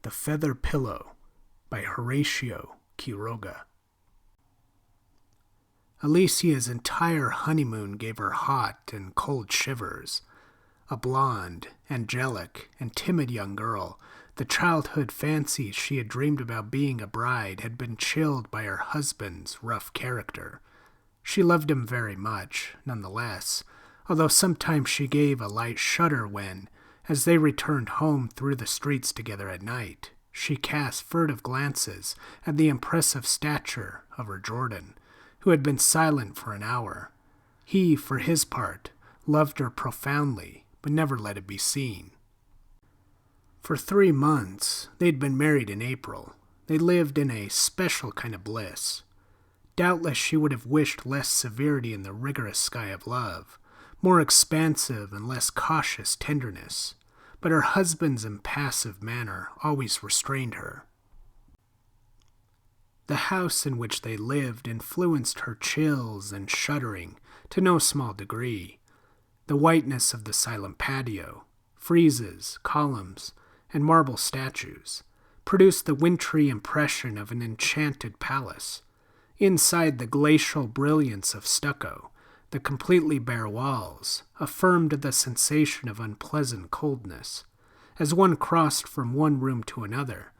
The Feather Pillow by Horacio Quiroga. Alicia's entire honeymoon gave her hot and cold shivers. A blonde, angelic, and timid young girl, the childhood fancies she had dreamed about being a bride had been chilled by her husband's rough character. She loved him very much, nonetheless, although sometimes she gave a light shudder when, as they returned home through the streets together at night, she cast furtive glances at the impressive stature of her Jordan, who had been silent for an hour. He, for his part, loved her profoundly, but never let it be seen. For 3 months, they'd been married in April. They lived in a special kind of bliss. Doubtless she would have wished less severity in the rigorous sky of love, more expansive and less cautious tenderness, but her husband's impassive manner always restrained her. The house in which they lived influenced her chills and shuddering to no small degree. The whiteness of the silent patio, friezes, columns, and marble statues produced the wintry impression of an enchanted palace. Inside, the glacial brilliance of stucco, the completely bare walls, affirmed the sensation of unpleasant coldness. As one crossed from one room to another,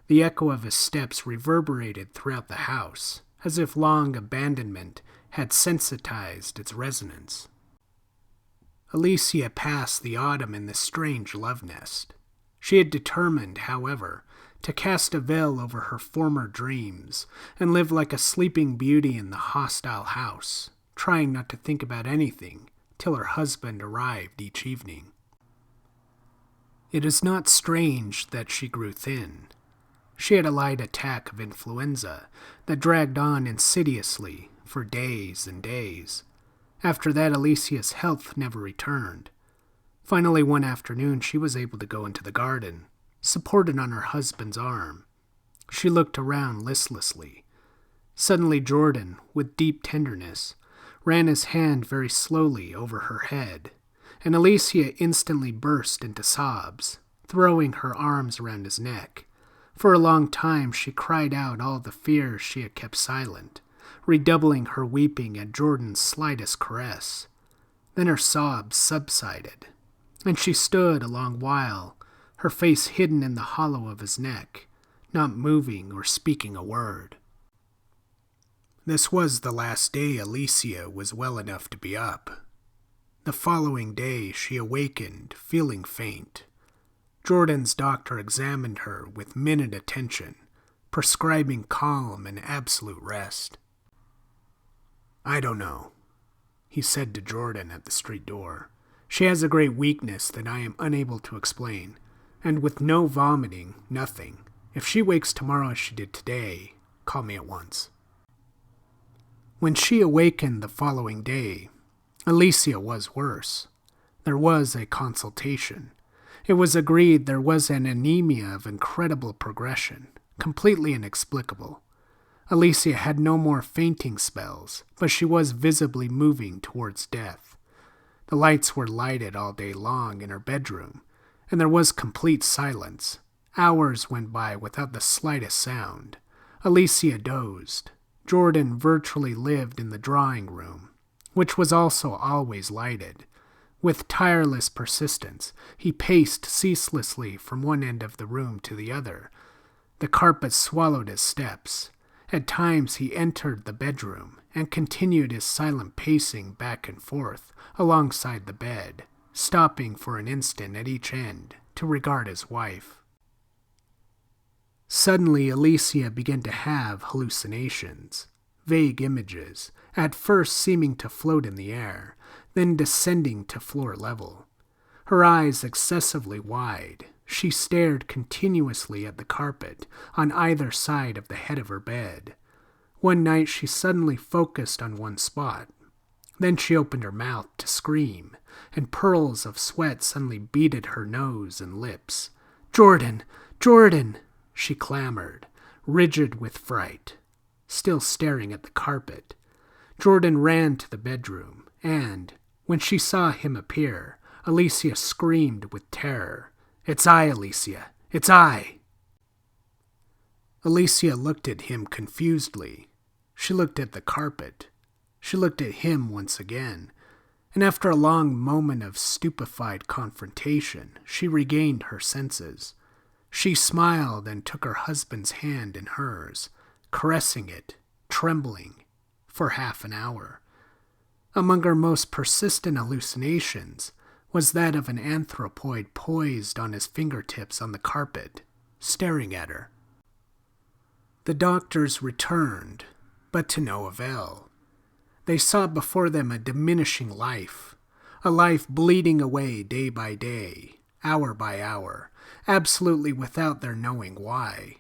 the echo of his steps reverberated throughout the house, as if long abandonment had sensitized its resonance. Alicia passed the autumn in this strange love nest. She had determined, however, to cast a veil over her former dreams and live like a sleeping beauty in the hostile house, trying not to think about anything till her husband arrived each evening. It is not strange that she grew thin. She had a light attack of influenza that dragged on insidiously for days and days. After that, Alicia's health never returned. Finally, one afternoon, she was able to go into the garden, supported on her husband's arm. She looked around listlessly. Suddenly, Jordan, with deep tenderness, ran his hand very slowly over her head, and Alicia instantly burst into sobs, throwing her arms around his neck. For a long time she cried out all the fears she had kept silent, redoubling her weeping at Jordan's slightest caress. Then her sobs subsided, and she stood a long while, her face hidden in the hollow of his neck, not moving or speaking a word. This was the last day Alicia was well enough to be up. The following day she awakened, feeling faint. Jordan's doctor examined her with minute attention, prescribing calm and absolute rest. "I don't know," he said to Jordan at the street door. "She has a great weakness that I am unable to explain, and with no vomiting, nothing. If she wakes tomorrow as she did today, call me at once." When she awakened the following day, Alicia was worse. There was a consultation. It was agreed there was an anemia of incredible progression, completely inexplicable. Alicia had no more fainting spells, but she was visibly moving towards death. The lights were lighted all day long in her bedroom, and there was complete silence. Hours went by without the slightest sound. Alicia dozed. Jordan virtually lived in the drawing room, which was also always lighted. With tireless persistence, he paced ceaselessly from one end of the room to the other. The carpet swallowed his steps. At times he entered the bedroom and continued his silent pacing back and forth alongside the bed, stopping for an instant at each end to regard his wife. Suddenly, Alicia began to have hallucinations, vague images, at first seeming to float in the air, then descending to floor level. Her eyes excessively wide, she stared continuously at the carpet on either side of the head of her bed. One night she suddenly focused on one spot. Then she opened her mouth to scream, and pearls of sweat suddenly beaded her nose and lips. "Jordan! Jordan!" she clamored, rigid with fright, still staring at the carpet. Jordan ran to the bedroom, and, when she saw him appear, Alicia screamed with terror. "It's I, Alicia! It's I!" Alicia looked at him confusedly. She looked at the carpet. She looked at him once again, and after a long moment of stupefied confrontation, she regained her senses. She smiled and took her husband's hand in hers, caressing it, trembling, for half an hour. Among her most persistent hallucinations was that of an anthropoid poised on his fingertips on the carpet, staring at her. The doctors returned, but to no avail. They saw before them a diminishing life, a life bleeding away day by day, hour by hour, absolutely without their knowing why.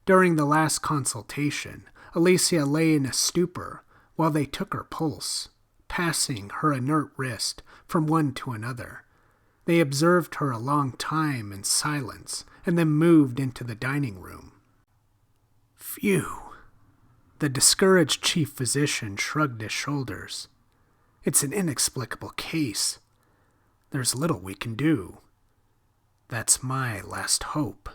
During the last consultation, Alicia lay in a stupor while they took her pulse, passing her inert wrist from one to another. They observed her a long time in silence and then moved into the dining room. Phew! The discouraged chief physician shrugged his shoulders. It's an inexplicable case. There's little we can do. That's my last hope,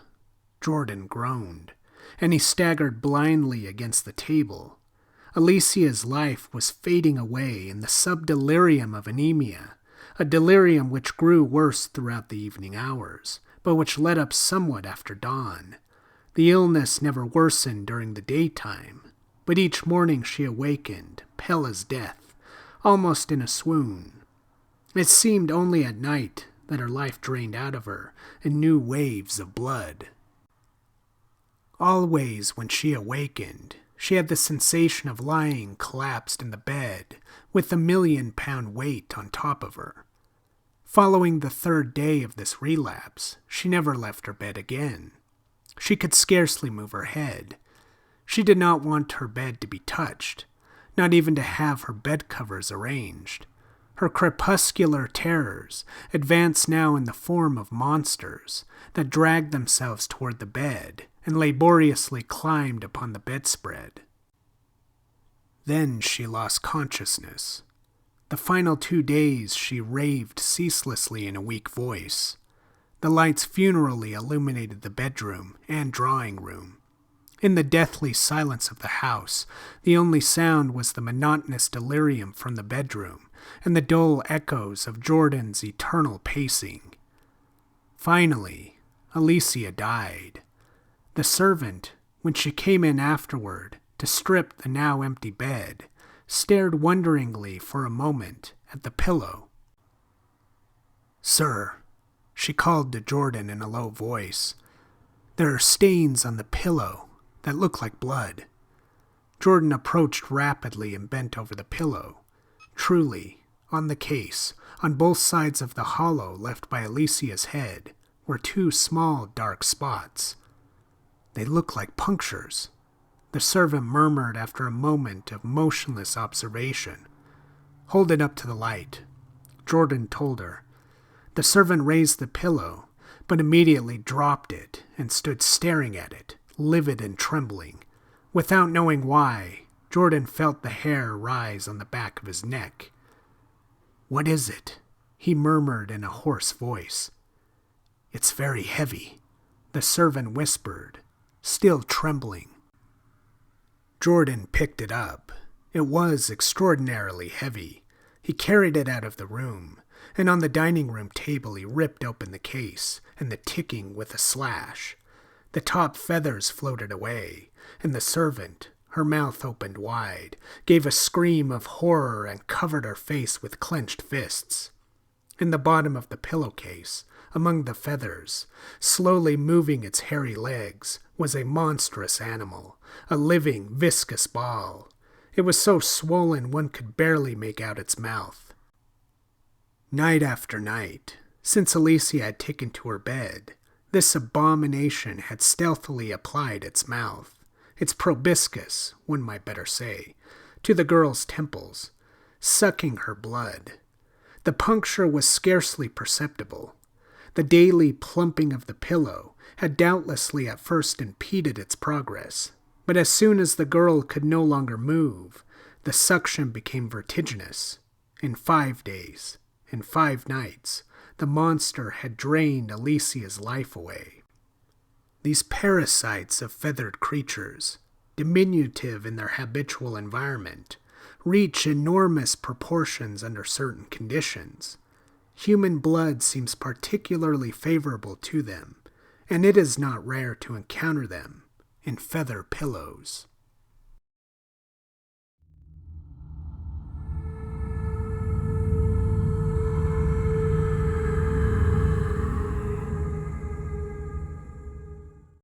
Jordan groaned, and he staggered blindly against the table. Alicia's life was fading away in the subdelirium of anemia, a delirium which grew worse throughout the evening hours, but which let up somewhat after dawn. The illness never worsened during the daytime, but each morning she awakened, pale as death, almost in a swoon. It seemed only at night that her life drained out of her in new waves of blood. Always when she awakened, she had the sensation of lying collapsed in the bed with a 1,000,000-pound weight on top of her. Following the third day of this relapse, she never left her bed again. She could scarcely move her head. She did not want her bed to be touched, not even to have her bed covers arranged. Her crepuscular terrors advanced now in the form of monsters that dragged themselves toward the bed and laboriously climbed upon the bedspread. Then she lost consciousness. The final 2 days she raved ceaselessly in a weak voice. The lights funerally illuminated the bedroom and drawing room. In the deathly silence of the house, the only sound was the monotonous delirium from the bedroom and the dull echoes of Jordan's eternal pacing. Finally, Alicia died. The servant, when she came in afterward to strip the now empty bed, stared wonderingly for a moment at the pillow. "Sir," she called to Jordan in a low voice, "there are stains on the pillow that look like blood." Jordan approached rapidly and bent over the pillow. Truly, on the case, on both sides of the hollow left by Alicia's head, were 2 small dark spots. "They look like punctures," the servant murmured after a moment of motionless observation. "Hold it up to the light," Jordan told her. The servant raised the pillow, but immediately dropped it and stood staring at it, livid and trembling. Without knowing why, Jordan felt the hair rise on the back of his neck. "What is it?" he murmured in a hoarse voice. "It's very heavy," the servant whispered, still trembling. Jordan picked it up. It was extraordinarily heavy. He carried it out of the room, and on the dining room table he ripped open the case and the ticking with a slash. The top feathers floated away, and the servant, her mouth opened wide, gave a scream of horror and covered her face with clenched fists. In the bottom of the pillowcase, among the feathers, slowly moving its hairy legs, was a monstrous animal, a living, viscous ball. It was so swollen one could barely make out its mouth. Night after night, since Alicia had taken to her bed, this abomination had stealthily applied its mouth, its proboscis, one might better say, to the girl's temples, sucking her blood. The puncture was scarcely perceptible. The daily plumping of the pillow had doubtlessly at first impeded its progress, but as soon as the girl could no longer move, the suction became vertiginous. In 5 days, in 5 nights, the monster had drained Alicia's life away. These parasites of feathered creatures, diminutive in their habitual environment, reach enormous proportions under certain conditions. Human blood seems particularly favorable to them, and it is not rare to encounter them in feather pillows.